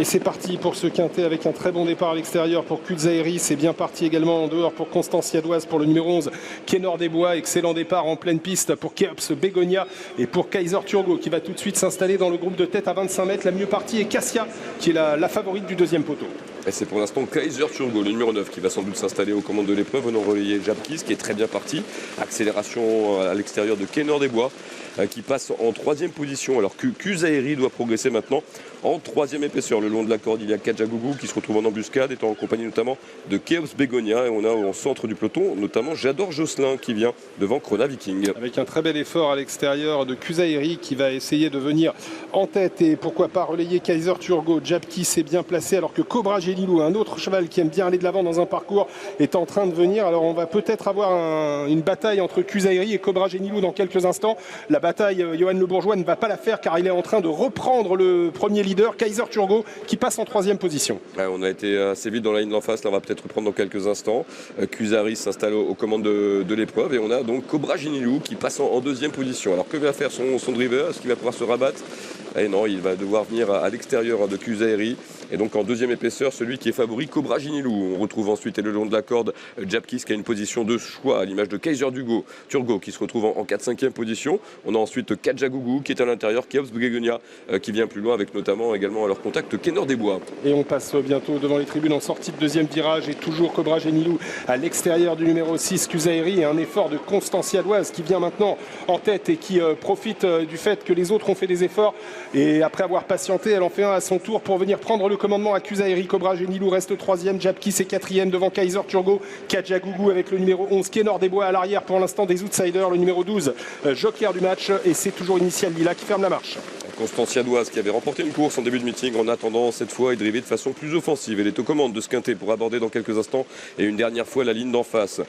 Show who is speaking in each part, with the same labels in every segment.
Speaker 1: Et c'est parti pour ce quintet avec un très bon départ à l'extérieur pour Kuzaeri. C'est bien parti également en dehors pour Constancia Doise pour le numéro 11. Kenor des Bois, excellent départ en pleine piste pour Keops Begonia et pour Kaiser Turgo qui va tout de suite s'installer dans le groupe de tête à 25 mètres. La mieux partie est Cassia qui est la favorite du deuxième poteau.
Speaker 2: Et c'est pour l'instant Kaiser Turgo, le numéro 9, qui va sans doute s'installer aux commandes de l'épreuve, venant relayer Japkis, qui est très bien parti. Accélération à l'extérieur de Kenor des Bois, qui passe en troisième position, alors que Kuzaeri doit progresser maintenant en troisième épaisseur. Le long de la corde, il y a Kajagougou qui se retrouve en embuscade, étant en compagnie notamment de Keops Begonia. Et on a au centre du peloton, notamment J'adore Jocelyn, qui vient devant Krona Viking.
Speaker 1: Avec un très bel effort à l'extérieur de Kuzaeri qui va essayer de venir en tête et pourquoi pas relayer Kaiser Turgo. Japkis est bien placé alors que Cobra Gélilou, un autre cheval qui aime bien aller de l'avant dans un parcours, est en train de venir. Alors on va peut-être avoir une bataille entre Kuzaeri et Cobra Gélilou dans quelques instants. La bataille, Johan Le Bourgeois ne va pas la faire car il est en train de reprendre le premier leader, Kaiser Turgo, qui passe en troisième position.
Speaker 2: Ouais, on a été assez vite dans la ligne d'en face, là on va peut-être reprendre dans quelques instants. Kuzaeri s'installe aux commandes de l'épreuve et on a donc Cobra Gélilou qui passe en deuxième position. Alors que va faire son driver? Est-ce qu'il va pouvoir se rabattre? Et non, il va devoir venir à l'extérieur de Kuzaeri. Et donc en deuxième épaisseur, celui qui est favori, Cobra Gélilou. On retrouve ensuite, et le long de la corde, Japkis qui a une position de choix à l'image de Kaiser Turgo qui se retrouve en 4-5e position. On a ensuite Kajagougou qui est à l'intérieur, Keops Begonia qui vient plus loin avec notamment également à leur contact Kenor des Bois.
Speaker 1: Et on passe bientôt devant les tribunes en sortie de deuxième virage et toujours Cobra Gélilou à l'extérieur du numéro 6, Kuzaeri, et un effort de Constancia Doise qui vient maintenant en tête et qui profite du fait que les autres ont fait des efforts. Et après avoir patienté, elle en fait un à son tour pour venir prendre le commandement à Kuzaeri. Cobra Gélilou reste troisième, Japkis est quatrième devant Kaiser Turgo, Kajagougou avec le numéro 11, Kenor des Bois à l'arrière pour l'instant des outsiders, le numéro 12, joker du match, et c'est toujours Initial Lila qui ferme la marche.
Speaker 2: Constancia Doise qui avait remporté une course en début de meeting en attendant cette fois et driver de façon plus offensive. Elle est aux commandes de ce quintet pour aborder dans quelques instants et une dernière fois la ligne d'en face.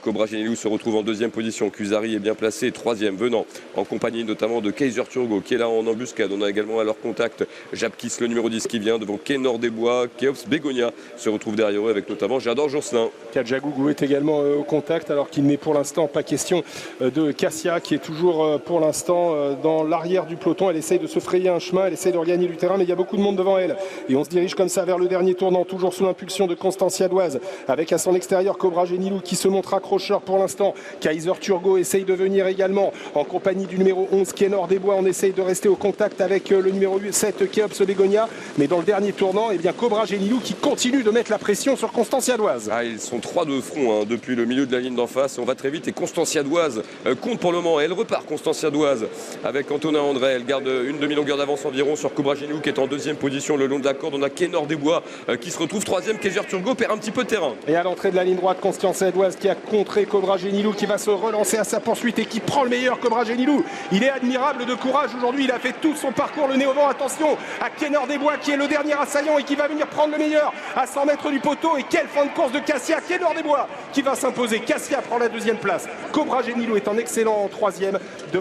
Speaker 2: Cobra Gélilou se retrouve en deuxième position. Kuzaeri est bien placé, troisième, venant en compagnie notamment de Kaiser Turgo qui est là en embuscade. On a également à leur contact Japkis, le numéro 10 qui vient devant Kenor des Bois. Keops Begonia se retrouve derrière eux avec notamment J'adore Jocelyn.
Speaker 1: Kajagougou est également au contact alors qu'il n'est pour l'instant pas question de Cassia qui est toujours pour l'instant dans l'arrière du peloton. Elle essaye de se frayer un chemin, elle essaie de regagner du terrain, mais il y a beaucoup de monde devant elle. Et on se dirige comme ça vers le dernier tournant, toujours sous l'impulsion de Constancia Doise, avec à son extérieur Cobra Gélilou qui se montre accrocheur pour l'instant. Kaiser Turgo essaye de venir également en compagnie du numéro 11, Kenor des Bois. On essaye de rester au contact avec le numéro 7, Keops Begonia. Mais dans le dernier tournant, eh bien Cobra Gélilou qui continue de mettre la pression sur Constancia Doise.
Speaker 2: Ah, ils sont trois de front depuis le milieu de la ligne d'en face. On va très vite et Constancia Doise compte pour le moment. Elle repart Constancia Doise avec Antonin André. Elle garde une demi-longueur d'avance environ sur Cobra Gélilou qui est en deuxième position le long de la corde. On a Kenor des Bois qui se retrouve troisième. Kaiser Turgo perd un petit peu de terrain.
Speaker 1: Et à l'entrée de la ligne droite, Constancia Doise qui a contré Cobra Gélilou qui va se relancer à sa poursuite et qui prend le meilleur. Cobra Gélilou, il est admirable de courage aujourd'hui. Il a fait tout son parcours le nez au vent. Attention à Kenor des Bois qui est le dernier assaillant et qui va venir prendre le meilleur à 100 mètres du poteau. Et quelle fin de course de Cassia. Kenor des Bois qui va s'imposer. Cassia prend la deuxième place. Cobra Gélilou est en excellent troisième.